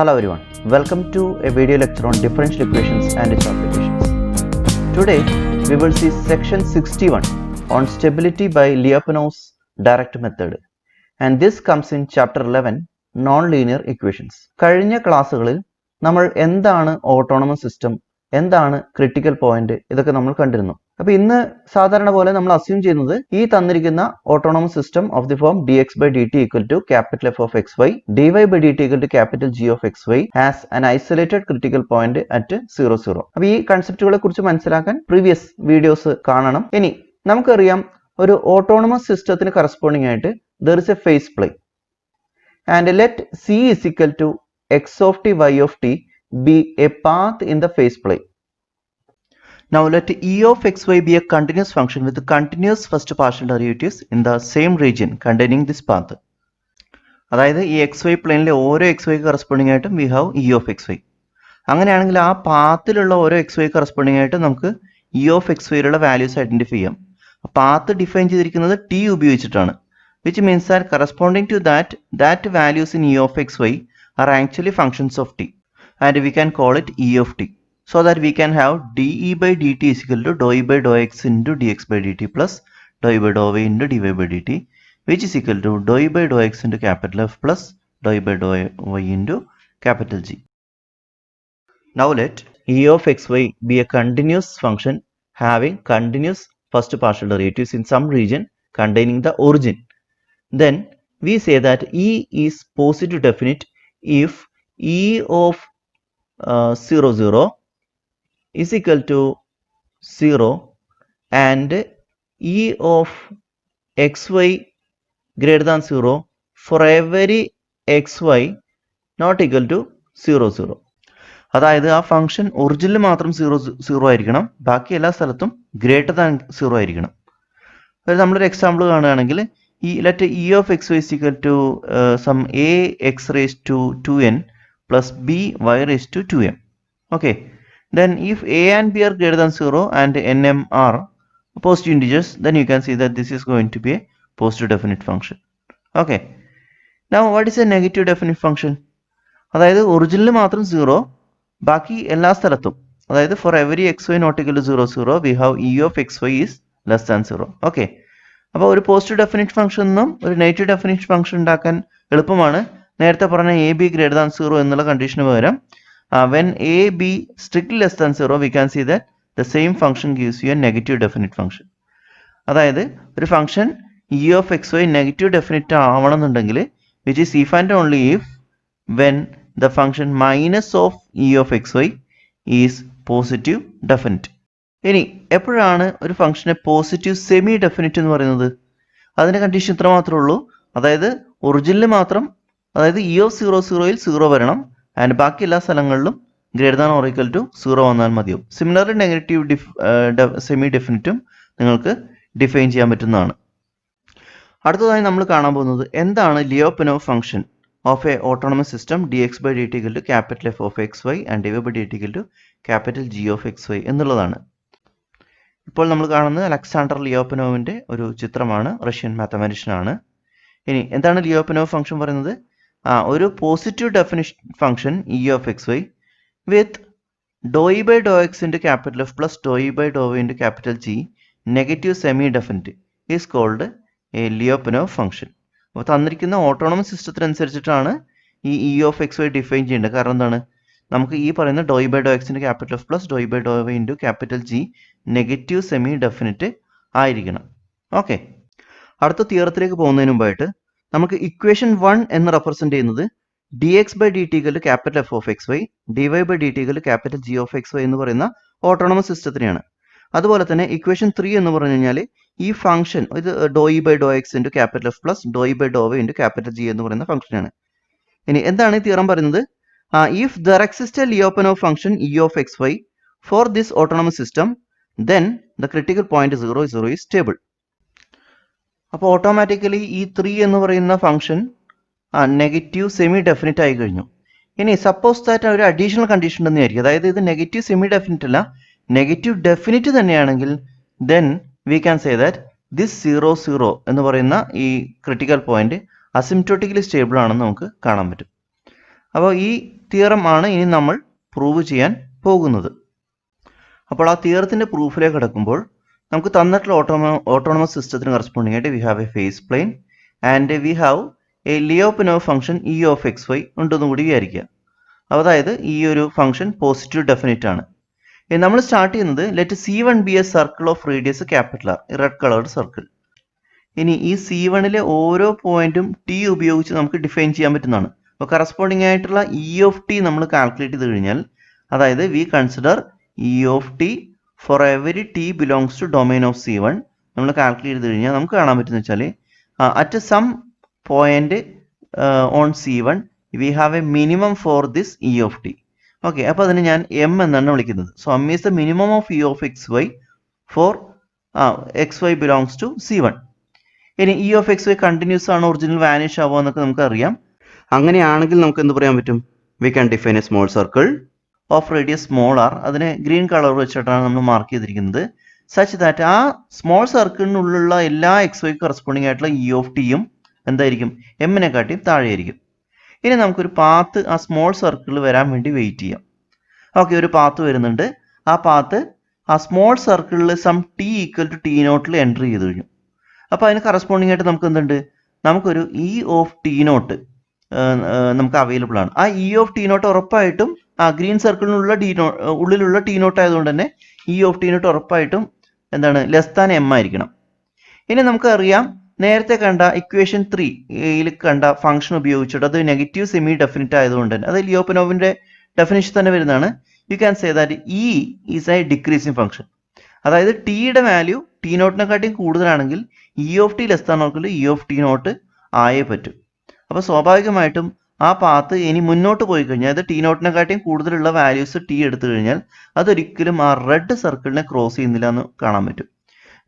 Hello everyone, welcome to a video lecture on differential equations and its applications. Today we will see section 61 on stability by Lyapunov's direct method, and this comes in chapter 11 non-linear equations. കഴിഞ്ഞ ക്ലാസ്സുകളിൽ നമ്മൾ എന്താണ് autonomous system, എന്താണ് critical point, ഇതൊക്കെ നമ്മൾ കണ്ടിരുന്നു. അപ്പോൾ ഇന്ന് സാധാരണ പോലെ നമ്മൾ അസ്യൂം ചെയ്യുന്നത് ഈ തന്നിരിക്കുന്ന autonomous system of the form dx by dt equal to capital F of xy, dy by dt equal to capital G of xy has an isolated critical point at 0, 0. അപ്പോൾ ഈ കൺസെപ്റ്റുകളെ കുറിച്ച് മനസ്സിലാക്കാൻ പ്രീവിയസ് വീഡിയോസ് കാണണം. ഇനി നമുക്കറിയാം ഒരു autonomous സിസ്റ്റത്തിന് corresponding ആയിട്ട് there is a phase plane and let C is equal to x of t y of t be a path in the phase plane. Now let E of xy be a continuous function with continuous first partial derivatives in the same region containing this path. അതായത് ഈ xy പ്ലെയിനിലെ ഓരോ xy corresponding ആയിട്ടും we have E of xy. അങ്ങനെയാണെങ്കിൽ ആ പാത്തിലുള്ള ഓരോ xy corresponding ആയിട്ട് നമുക്ക് E of xyയിലുള്ള values identify ചെയ്യാം. പാത്ത് ഡിഫൈൻ ചെയ്തിരിക്കുന്നത് t ഉപയോഗിച്ചിട്ടാണ്, which means that corresponding to that values in E of xy are actually functions of t, and we can call it E of t. So that we can have dE by dt is equal to dou E by dou x into dx by dt plus dou E by dou y into dy by dt, which is equal to dou E by dou x into capital F plus dou E by dou y into capital G. Now let E of xy be a continuous function having continuous first partial derivatives in some region containing the origin. Then we say that E is positive definite if E of 0, 0 is equal to 0 and E of xy greater than 0 for every xy not equal to 0, 0. അതായത് ആ function ഒറിജിനിൽ മാത്രം 0, 0 ആയിരിക്കണം, ബാക്കി എല്ലാ സ്ഥലത്തും greater than 0 ആയിരിക്കണം. അതായത് നമ്മളൊരു എക്സാമ്പിൾ കാണുകയാണെങ്കിൽ let E of xy is equal to some a x raised to 2n plus b y raised to 2m. Okay. Then if a and b are greater than 0 and nm are positive integers, then you can see that this is going to be a positive definite function. Okay. Now what is a negative definite function? അതായത് ഒറിജിനിൽ മാത്രം 0, ബാക്കി എല്ലാ സ്ഥലത്തും, അതായത് for every xy not equal to 0, 0 we have E of xy is less than 0. Okay. അപ്പോൾ ഒരു positive definite function എന്നും ഒരു നെഗറ്റീവ് ഡെഫിനിറ്റ് ഫംഗ്ഷൻ ഉണ്ടാക്കാൻ എളുപ്പമാണ്. നേരത്തെ പറഞ്ഞ എ ബി ഗ്രേറ്റർ ദാൻ 0 എന്നുള്ള കണ്ടീഷന് പകരം when a b strictly less than 0 we can see that the same function gives you a negative definite function. അതായത് ഒരു function E of xy negative definite ആവണമെന്നുണ്ടെങ്കിൽ which is if and only if when the function minus of E of xy is positive definite. ഇനി എപ്പോഴാണ് ഒരു ഫംഗ്ഷനെ positive semi definite എന്ന് പറയുന്നത്? അതിന്റെ കണ്ടീഷൻ ഇത്ര മാത്രമേ ഉള്ളൂ, അതായത് ഒറിജിനിൽ മാത്രം, അതായത് E of 0, 0യിൽ 0 വരണം ആൻഡ് ബാക്കി എല്ലാ സ്ഥലങ്ങളിലും greater than or equal to 0 വന്നാൽ മതിയാവും. സിമിലർലി നെഗറ്റീവ് സെമി ഡെഫിനിറ്റും നിങ്ങൾക്ക് ഡിഫൈൻ ചെയ്യാൻ പറ്റുന്നതാണ്. അടുത്തതായി നമ്മൾ കാണാൻ പോകുന്നത് എന്താണ് Lyapunov function of a autonomous system dx by dt equal to capital F of xy and dy by dt equal to capital G of xy എന്നുള്ളതാണ്. ഇപ്പോൾ നമ്മൾ കാണുന്നത് അലക്സാണ്ടർ ലിയോപനോവിന്റെ ഒരു ചിത്രമാണ്, റഷ്യൻ മാത്തമാറ്റീഷ്യൻ ആണ്. ഇനി എന്താണ് ലിയോപനോവ് ഫംഗ്ഷൻ പറയുന്നത്? ഒരു positive definition function E of xy with dou E by dou x into capital F plus dou E by dou y into capital G negative semi definite is called a Lyapunov function. അപ്പോൾ തന്നിരിക്കുന്ന autonomous സിസ്റ്റത്തിനനുസരിച്ചിട്ടാണ് ഈ E of xy define ചെയ്യേണ്ടത്. കാരണം എന്താണ്, നമുക്ക് ഈ പറയുന്ന dou E by dou x into capital F plus dou E by dou y into capital G negative semi definite ആയിരിക്കണം. ഓക്കെ. അടുത്ത തിയറത്തിലേക്ക് പോകുന്നതിന് മുമ്പായിട്ട് നമുക്ക് ഇക്വേഷൻ 1 എന്ന് റെപ്രസെന്റ് ചെയ്യുന്നത് dx by dt equal to capital F of xy, dy by dt equal to capital G of xy എന്ന് പറയുന്ന autonomous സിസ്റ്റത്തിനെയാണ്. അതുപോലെ തന്നെ ഇക്വേഷൻ 3 എന്ന് പറഞ്ഞു കഴിഞ്ഞാൽ ഈ ഫംഗ്ഷൻ ഇത് dou E by dou x into capital F plus dou E by dou y into capital G എന്ന് പറയുന്ന ഫംഗ്ഷനാണ്. ഇനി എന്താണ് ഈ തിയറം പറയുന്നത്? If there exists a Lyapunov function E of xy for this autonomous system, then the critical point 0, 0 is stable. അപ്പോൾ automatically ഈ 3 എന്ന് പറയുന്ന ഫംഗ്ഷൻ നെഗറ്റീവ് സെമി ഡെഫിനിറ്റ് ആയി കഴിഞ്ഞു. ഇനി സപ്പോസ് ദാറ്റ് ഒരു അഡീഷണൽ കണ്ടീഷൻ ഉണ്ടെന്ന് വിചാരിക്കും, അതായത് ഇത് നെഗറ്റീവ് സെമി ഡെഫിനിറ്റ് അല്ല, നെഗറ്റീവ് ഡെഫിനിറ്റ് തന്നെയാണെങ്കിൽ then we can say that this 0, 0 എന്ന് പറയുന്ന ഈ ക്രിട്ടിക്കൽ പോയിന്റ് അസിംപ്റ്റോട്ടിക്കലി സ്റ്റേബിൾ ആണെന്ന് നമുക്ക് കാണാൻ പറ്റും. അപ്പോൾ ഈ തിയറം ആണ് ഇനി നമ്മൾ പ്രൂവ് ചെയ്യാൻ പോകുന്നത്. അപ്പോൾ ആ തിയറത്തിൻ്റെ പ്രൂഫിലേക്ക് കിടക്കുമ്പോൾ നമുക്ക് തന്നിട്ടുള്ള ഓട്ടോണമസ് സിസ്റ്റത്തിന് കറസ്പോണ്ടിങ് ആയിട്ട് we have a phase plane and we have a Lyapunov function E of X Y ഉണ്ടെന്നും കൂടി വിചാരിക്കുക. അതായത് ഈ ഒരു ഫംഗ്ഷൻ പോസിറ്റീവ് ഡെഫിനിറ്റ് ആണ്. നമ്മൾ സ്റ്റാർട്ട് ചെയ്യുന്നത് let C1 be a circle of radius capital R, red coloured circle. ഇനി ഈ C1ലെ ഓരോ പോയിന്റും ടി ഉപയോഗിച്ച് നമുക്ക് ഡിഫൈൻ ചെയ്യാൻ പറ്റുന്നതാണ്. അപ്പോൾ കറസ്പോണ്ടിങ് ആയിട്ടുള്ള ഇ ഓഫ് ടി നമ്മൾ കാൽക്കുലേറ്റ് ചെയ്ത് കഴിഞ്ഞാൽ, അതായത് we consider E of T for every T belongs to domain of C1 നമ്മൾ കാൽക്കുലേറ്റ് ചെയ്ത് കഴിഞ്ഞാൽ നമുക്ക് കാണാൻ പറ്റുന്ന വെച്ചാൽ at some point on C1 we have a minimum for this E of T. Okay, അപ്പോൾ അതിന് ഞാൻ എം എന്നാണ് വിളിക്കുന്നത്. So M is the minimum of E of X Y for X Y belongs to C1. ഇനി E of X Y continuous ആണ്, original vanish ആവുക എന്നൊക്കെ നമുക്കറിയാം. അങ്ങനെയാണെങ്കിൽ നമുക്ക് എന്ത് പറയാൻ പറ്റും? We can define a small circle of radius small R. അതിനെ ഗ്രീൻ കളർ വെച്ചിട്ടാണ് നമ്മൾ മാർക്ക് ചെയ്തിരിക്കുന്നത്. സച്ച് ദാറ്റ് ആ സ്മോൾ സർക്കിളിനുള്ളിലുള്ള എല്ലാ എക്സ് വൈക്ക് കറസ്പോണ്ടിങ് ആയിട്ടുള്ള ഇ ഓഫ് ടിയും എന്തായിരിക്കും? എമ്മിനെക്കാട്ടിയും താഴെയായിരിക്കും. ഇനി നമുക്കൊരു പാത്ത് ആ സ്മോൾ സർക്കിളിൽ വരാൻ വേണ്ടി വെയിറ്റ് ചെയ്യാം. ഓക്കെ, ഒരു പാത്ത് വരുന്നുണ്ട്. ആ പാത്ത് ആ സ്മോൾ സർക്കിളിൽ some T equal to T നോട്ടിൽ എൻ്റർ ചെയ്ത് കഴിഞ്ഞു. അപ്പോൾ അതിന് കറസ്പോണ്ടിങ് ആയിട്ട് നമുക്ക് എന്തുണ്ട്? നമുക്കൊരു ഇ ഓഫ് ടി നോട്ട് നമുക്ക് അവൈലബിൾ ആണ്. ആ ഇ ഓഫ് ടി നോട്ട് ഉറപ്പായിട്ടും ആ ഗ്രീൻ സർക്കിളിനുള്ള ഉള്ളിലുള്ള ടി നോട്ട് ആയതുകൊണ്ട് തന്നെ ഇ ഓഫ് ടി നോട്ട് ഉറപ്പായിട്ടും എന്താണ്? ലെസ് ദാൻ എം ആയിരിക്കണം. ഇനി നമുക്കറിയാം, നേരത്തെ കണ്ട ഇക്വേഷൻ 3യിൽ കണ്ട ഫംഗ്ഷൻ ഉപയോഗിച്ചിട്ട് അത് നെഗറ്റീവ് സെമി ഡെഫിനിറ്റ് ആയതുകൊണ്ട് തന്നെ അത് ലിയോപനോവിൻ്റെ ഡെഫിനിഷൻ തന്നെ വരുന്നതാണ്. You can say that E is a decreasing function. അതായത് ടിയുടെ വാല്യൂ ടി നോട്ടിനെക്കാട്ടിയും കൂടുതലാണെങ്കിൽ E of T less than ഓർക്കിൽ ഇ ഓഫ് ടി നോട്ട് ആയേ പറ്റും. അപ്പോൾ സ്വാഭാവികമായിട്ടും ആ പാത്ത് ഇനി മുന്നോട്ട് പോയി കഴിഞ്ഞാൽ അത് ടി നോട്ടിനെക്കാട്ടിയും കൂടുതലുള്ള വാല്യൂസ് ടി എടുത്തു കഴിഞ്ഞാൽ അതൊരിക്കലും ആ റെഡ് സർക്കിളിനെ ക്രോസ് ചെയ്യുന്നില്ല എന്ന് കാണാൻ പറ്റും.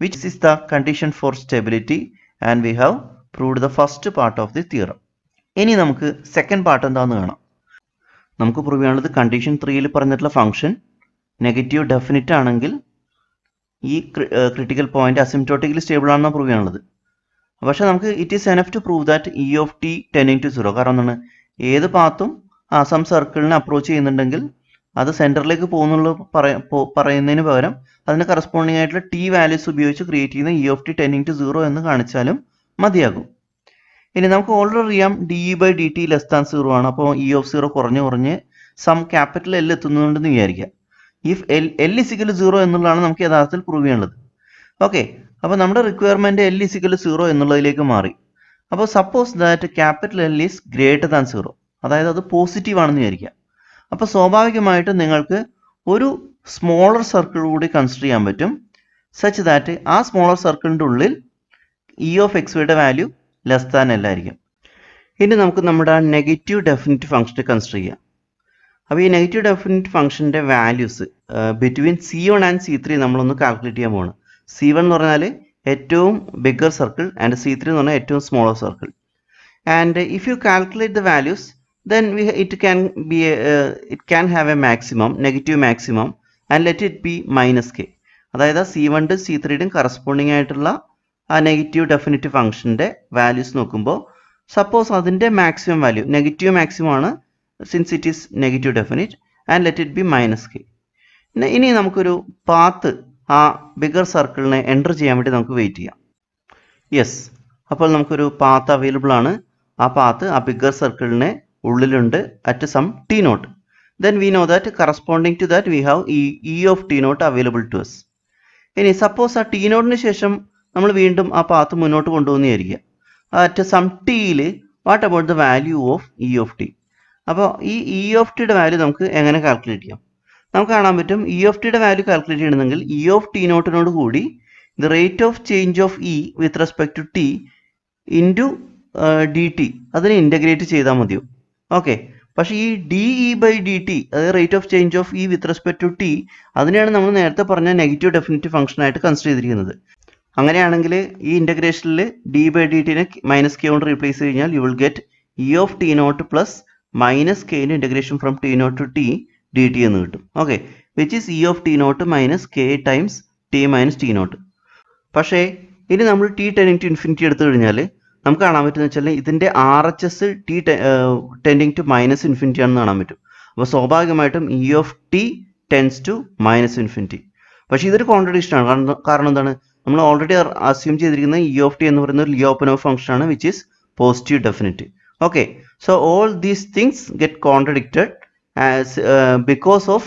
Which is the condition for stability and we have proved the first part of the theorem. ഇനി നമുക്ക് സെക്കൻഡ് പാർട്ട് എന്താണെന്ന് കാണാം. നമുക്ക് പ്രൂവ് ചെയ്യാനുള്ളത് കണ്ടീഷൻ 3യിൽ പറഞ്ഞിട്ടുള്ള ഫംഗ്ഷൻ നെഗറ്റീവ് ഡെഫിനിറ്റ് ആണെങ്കിൽ ഈ ക്രിട്ടിക്കൽ പോയിന്റ് അസിംപ്റ്റോട്ടിക്കലി സ്റ്റേബിൾ ആണെന്നാണ് പ്രൂവ് ചെയ്യാനുള്ളത്. പക്ഷേ നമുക്ക് it is enough to prove that E of T tending to 0. കാരണം എന്താണ്? ഏത് പാത്തും സം സർക്കിളിനെ അപ്രോച്ച് ചെയ്യുന്നുണ്ടെങ്കിൽ അത് സെൻറ്ററിലേക്ക് പോകുന്നുള്ള പറയുന്നതിന് പകരം അതിന് കറസ്പോണ്ടിങ് ആയിട്ടുള്ള ടി വാല്യൂസ് ഉപയോഗിച്ച് ക്രിയേറ്റ് ചെയ്യുന്ന E of T tending to 0 എന്ന് കാണിച്ചാലും മതിയാകും. ഇനി നമുക്ക് ഓൾറെഡി അറിയാം D by D T less than 0 ആണ്. അപ്പോൾ ഇ ഓഫ് 0 കുറഞ്ഞ് സം ക്യാപിറ്റൽ എൽ എത്തുന്നുണ്ടെന്ന് വിചാരിക്കുക. ഇഫ് എൽ ഇസിക്കൽ 0 എന്നുള്ളതാണ് നമുക്ക് യഥാർത്ഥത്തിൽ പ്രൂവ് ചെയ്യാനുള്ളത്. ഓക്കെ, അപ്പോൾ നമ്മുടെ റിക്വയർമെൻറ്റ് എൽ ഇസിക്കൽ 0 എന്നുള്ളതിലേക്ക് മാറി. അപ്പോൾ suppose that capital L is greater than 0, അതായത് അത് പോസിറ്റീവ് ആണെന്ന് വിചാരിക്കുക. അപ്പോൾ സ്വാഭാവികമായിട്ടും നിങ്ങൾക്ക് ഒരു സ്മോളർ സർക്കിൾ കൂടി കൺസിഡർ ചെയ്യാൻ പറ്റും. സച്ച് ദാറ്റ് ആ സ്മോളർ സർക്കിളിൻ്റെ ഉള്ളിൽ ഇ ഓഫ് എക്സ് വൈയുടെ വാല്യൂ ലെസ് ദാൻ എൽ ആയിരിക്കും. ഇനി നമുക്ക് നമ്മുടെ നെഗറ്റീവ് ഡെഫിനിറ്റ് ഫംഗ്ഷനെ കൺസിഡർ ചെയ്യാം. അപ്പോൾ ഈ നെഗറ്റീവ് ഡെഫിനിറ്റ് ഫംഗ്ഷൻ്റെ values between C1 and C3 നമ്മളൊന്ന് കാൽക്കുലേറ്റ് ചെയ്യാൻ പോകണം. C1 എന്ന് പറഞ്ഞാൽ ഏറ്റവും ബിഗ്ഗർ സർക്കിൾ ആൻഡ് C3 എന്ന് പറഞ്ഞാൽ ഏറ്റവും smaller circle. And if you calculate the values then it can have a maximum, negative maximum, and let it be minus k. അതായത് C1 C3 കറസ്പോണ്ടിങ് ആയിട്ടുള്ള ആ നെഗറ്റീവ് ഡെഫിനിറ്റ് ഫംഗ്ഷൻ്റെ values നോക്കുമ്പോൾ suppose അതിൻ്റെ maximum value negative maximum ആണ്, since it is negative definite, and let it be minus K. ഇനി നമുക്കൊരു path ആ ബിഗർ സർക്കിളിനെ എൻ്റർ ചെയ്യാൻ വേണ്ടി നമുക്ക് വെയിറ്റ് ചെയ്യാം. യെസ്, അപ്പോൾ നമുക്കൊരു പാത്ത് അവൈലബിൾ ആണ്. ആ പാത്ത് ആ ബിഗർ സർക്കിളിനെ ഉള്ളിലുണ്ട് at some t naught. Then we know that corresponding to that we have e of T naught available to us. ഇനി സപ്പോസ് ആ ടി നോട്ടിന് ശേഷം നമ്മൾ വീണ്ടും ആ പാത്ത് മുന്നോട്ട് കൊണ്ടുപോകുന്നതായിരിക്കുക. അറ്റ് സം ടിയിൽ what about the value of E of t. അപ്പോൾ ഈ ഇ ഓഫ് ടിയുടെ വാല്യൂ നമുക്ക് എങ്ങനെ കാൽക്കുലേറ്റ് ചെയ്യാം? നമുക്ക് കാണാൻ പറ്റും ഇ ഓഫ് ടിയുടെ വാല്യൂ കാൽക്കുലേറ്റ് ചെയ്യണമെങ്കിൽ ഇ ഓഫ് ടി നോട്ടിനോട് കൂടി the rate of change of E with respect to T into D T അതിനെ ഇൻ്റഗ്രേറ്റ് ചെയ്താൽ മതിയോ? ഓക്കെ, പക്ഷേ ഈ D E by D T അതായത് rate of change of E with respect to T അതിനെയാണ് നമ്മൾ നേരത്തെ പറഞ്ഞ നെഗറ്റീവ് ഡെഫിനിറ്റ് ഫംഗ്ഷനായിട്ട് കൺസിഡർ ചെയ്തിരിക്കുന്നത്. അങ്ങനെയാണെങ്കിൽ ഈ ഇൻ്റഗ്രേഷനിൽ ഡി ബൈ ഡി ടിനെ മൈനസ് കെ കൊണ്ട് റീപ്ലേസ് കഴിഞ്ഞാൽ you will get e of T naught plus minus കെൻ്റെ integration from t naught to t d t എന്ന് കിട്ടും. Okay, which is e of T naught minus k times t minus t naught. പക്ഷേ ഇനി നമ്മൾ T tending to infinity എടുത്തു കഴിഞ്ഞാൽ നമുക്ക് കാണാൻ പറ്റുന്ന വെച്ചാൽ ഇതിൻ്റെ R H S t tending to minus infinity ആണെന്ന് കാണാൻ പറ്റും. അപ്പോൾ സ്വാഭാവികമായിട്ടും e of t tends to minus infinity. പക്ഷേ ഇതൊരു കോൺട്രഡിക്ഷൻ ആണ്. കാരണം എന്താണ്, നമ്മൾ ഓൾറെഡി അസ്യൂം ചെയ്തിരിക്കുന്ന ഇ ഓഫ് ടി എന്ന് പറയുന്ന ഒരു ലിയോപ്പനോവ് ഫംഗ്ഷൻ ആണ്, which is positive definite. Okay, so all these things get contradicted because of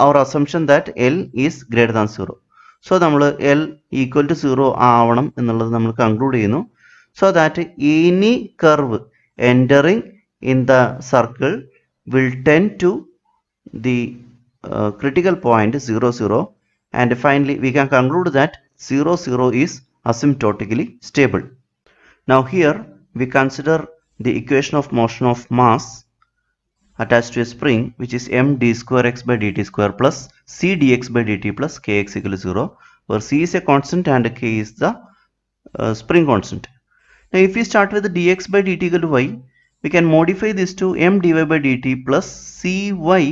our assumption that L is greater than 0. So നമ്മൾ L equal to 0 ആവണം എന്നുള്ളത് നമ്മൾ conclude ചെയ്യുന്നു. So that any curve entering in the circle will tend to the critical point 0, 0, and finally we can conclude that 0, 0 is asymptotically stable. Now here we consider the equation of motion of mass attached to a spring, which is m d square x by dt square plus c dx by dt plus kx equal to 0, where c is a constant and k is the spring constant. Now if we start with the dx by dt equal to y, we can modify this to m dy by dt plus cy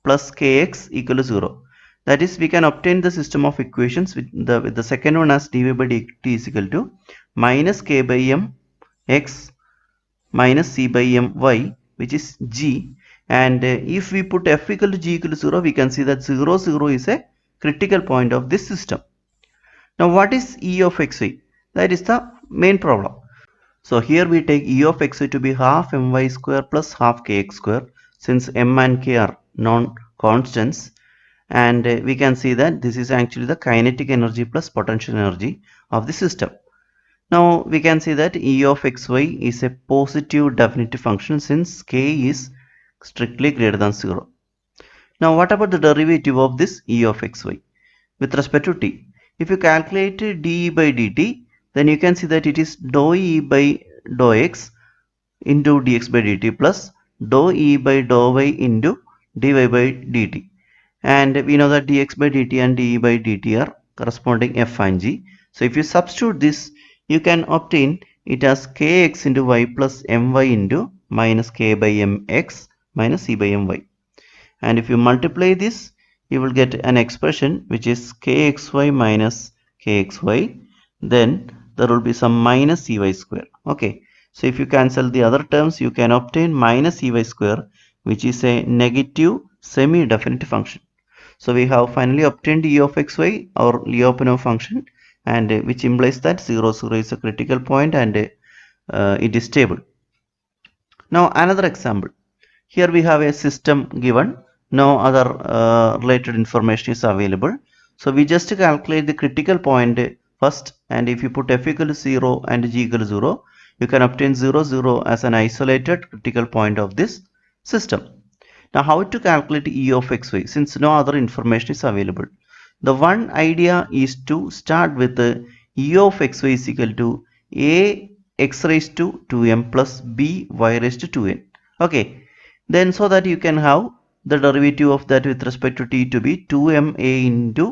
plus kx equal to 0. That is, we can obtain the system of equations with the second one as dy by dt is equal to minus k by m x minus c by m y, which is g. And if we put f equal to g equal to 0, we can see that 0, 0 is a critical point of this system. Now what is E of xy? That is the main problem. So here we take E of xy to be half my square plus half kx square, since m and k are non-constants, and we can see that this is actually the kinetic energy plus potential energy of the system. Now we can see that E of xy is a positive definitive function since k is strictly greater than 0. Now what about the derivative of this E of xy with respect to t? If you calculate dE by dt, then you can see that it is dou E by dou x into dx by dt plus dou E by dou y into dy by dt. And we know that dx by dt and dE by dt are corresponding f and g. So if you substitute this, you can obtain it as kx into y plus my into minus k by mx minus c by my. And if you multiply this, you will get an expression which is kxy minus kxy. Then there will be some minus cy square. Okay, so if you cancel the other terms, you can obtain minus cy square, which is a negative semi-definite function. So we have finally obtained E of xy, our Lyapunov function, and which implies that 0, 0 is a critical point and it is stable. Now another example. Here we have a system given, no other related information is available. So we just calculate the critical point first, and if you put f equal to 0 and g equal to 0, you can obtain 0, 0 as an isolated critical point of this system. Now how to calculate E of xy since no other information is available? The one idea is to start with E of xy is equal to a x raised to 2m plus b y raised to 2n. Okay, then so that you can have the derivative of that with respect to t to be 2ma into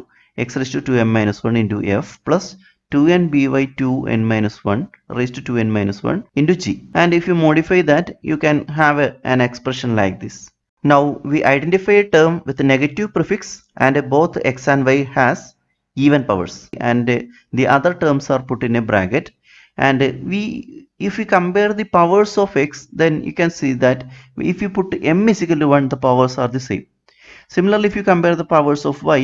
x raised to 2m minus 1 into f plus 2n by 2n minus 1 raised to 2n minus 1 into g. And if you modify that, you can have an expression like this. Now we identify a term with a negative prefix, and both x and y has even powers, and the other terms are put in a bracket. And if we compare the powers of x, then you can see that if you put m is equal to 1, the powers are the same. Similarly, if you compare the powers of y,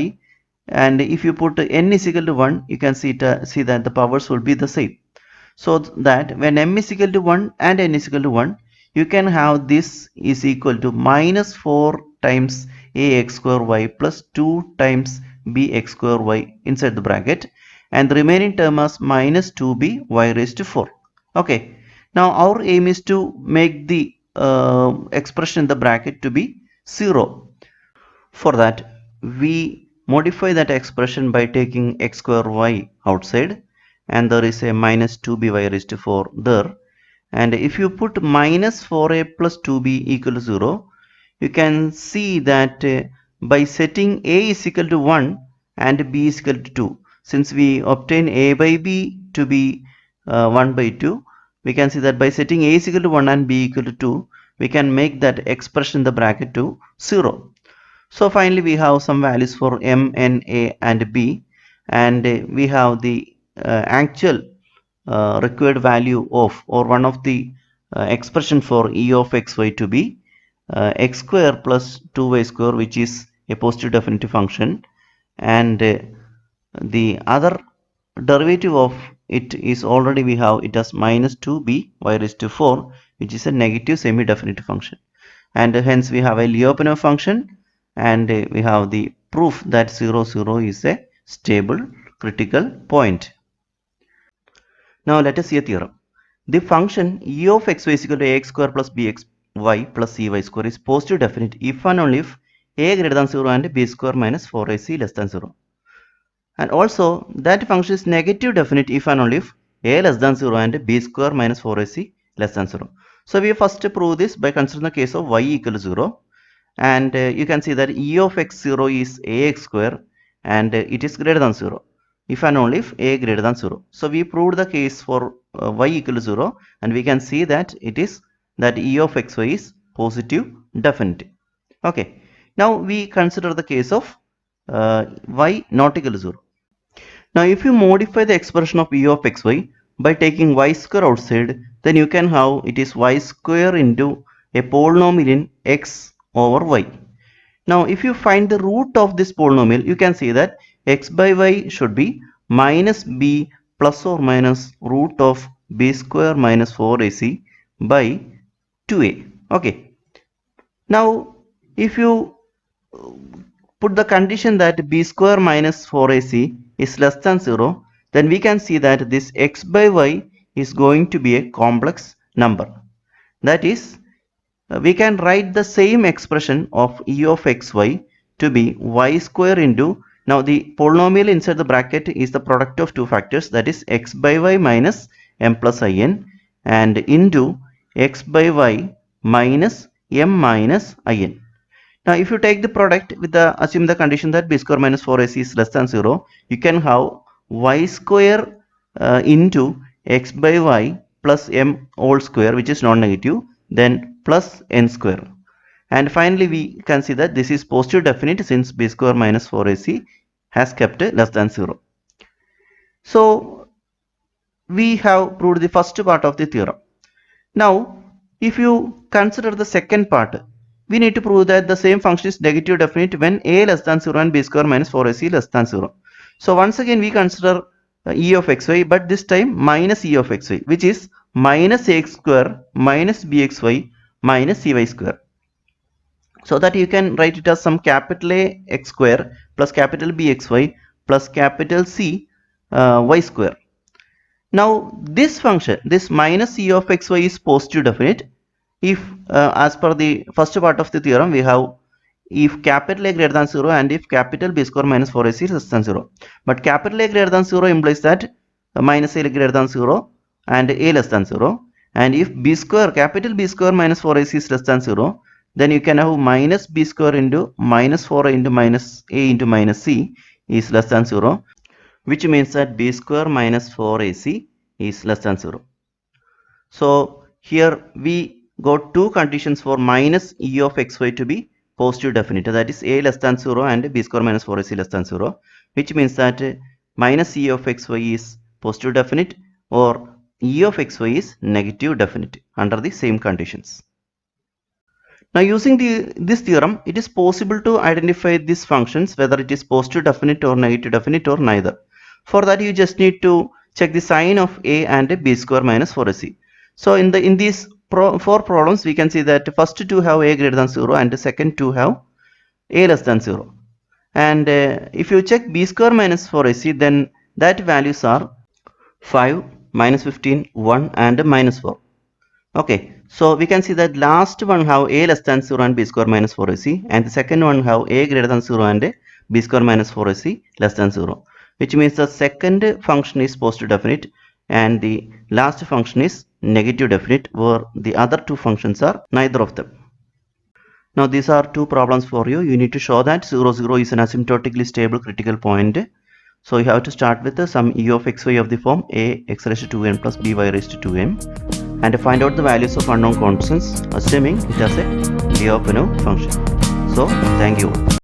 and if you put n is equal to 1, you can see that the powers will be the same. So that when m is equal to 1 and n is equal to 1, you can have this is equal to minus 4 times ax square y plus 2 times bx square y inside the bracket, and the remaining term as minus 2b y raised to 4. Okay, now our aim is to make the expression in the bracket to be 0. For that, we modify that expression by taking x square y outside, and there is a minus 2b y raised to 4 there. And if you put minus 4a plus 2b equal to 0, you can see that by setting a is equal to 1 and b is equal to 2, since we obtain a by b to be 1 by 2, we can see that by setting a is equal to 1 and b equal to 2, we can make that expression in the bracket to 0. So finally we have some values for m, n, a and b, and we have the actual required value of, or one of the expression for E of xy to be x square plus 2y square, which is a positive definitive function, and the other derivative of it is already we have it as minus 2b y raised to 4, which is a negative semi-definitive function, and hence we have a Lyapunov function, and we have the proof that 0 0 is a stable critical point. Now let us see a theorem. The function e of xy is equal to ax square plus bxy plus cy square is positive definite if and only if a greater than 0 and b square minus 4ac less than 0. And also that function is negative definite if and only if a less than 0 and b square minus 4ac less than 0. So we first prove this by considering the case of y equal to 0, and you can see that e of x0 is ax square and it is greater than 0 if and only if a greater than 0. So we proved the case for y equal to 0, and we can see that it is that e of xy is positive definite. Okay, now we consider the case of y not equal to 0. Now if you modify the expression of e of xy by taking y square outside, then you can have it is y square into a polynomial in x over y. Now if you find the root of this polynomial, you can see that x by y should be minus b plus or minus root of b square minus 4ac by 2a. Okay. Now if you put the condition that b square minus 4ac is less than 0, then we can see that this x by y is going to be a complex number. That is, we can write the same expression of e of xy to be y square into, now the polynomial inside the bracket is the product of two factors, that is x by y minus m plus in, and into x by y minus m minus in. Now if you take the product with the assume the condition that b square minus 4ac is less than 0, you can have y square into x by y plus m whole square, which is non-negative, then plus n square, and finally we can see that this is positive definite since b square minus 4ac has kept less than 0. So we have proved the first part of the theorem. Now if you consider the second part, we need to prove that the same function is negative definite when a less than 0 and b square minus 4ac less than 0. So once again we consider e of xy, but this time minus e of xy, which is minus ax square minus bxy minus cy square. So that you can write it as some capital A x square plus capital B xy plus capital C y square. Now this function, this minus e of xy is positive definite if as per the first part of the theorem we have if capital A greater than 0 and if capital B square minus 4ac is less than 0. But capital A greater than 0 implies that minus a greater than 0 and a less than 0, and if b square capital B square minus 4ac is less than 0, then you can have minus b square into minus 4 into minus a into minus c is less than 0, which means that b square minus 4ac is less than 0. So here we got two conditions for minus e of xy to be positive definite, that is a less than 0 and b square minus 4ac less than 0, which means that minus e of xy is positive definite or e of xy is negative definite under the same conditions. Now using this theorem, it is possible to identify these functions whether it is positive definite or negative definite or neither. For that you just need to check the sign of a and b square minus 4ac. So in these four problems we can see that first two have a greater than 0 and the second two have a less than 0. And if you check b square minus 4ac, then that values are 5, minus 15, 1 and minus 4. Okay, so we can see that last one have a less than 0 and b square minus 4ac, and the second one have a greater than 0 and b square minus 4ac less than 0, which means the second function is positive definite and the last function is negative definite, where the other two functions are neither of them. Now these are two problems for you. You need to show that 0 0 is an asymptotically stable critical point. So you have to start with some e of xy of the form a x raised to 2n plus b y raised to 2m, and find out the values of unknown constants assuming it has a Lyapunov function. So thank you.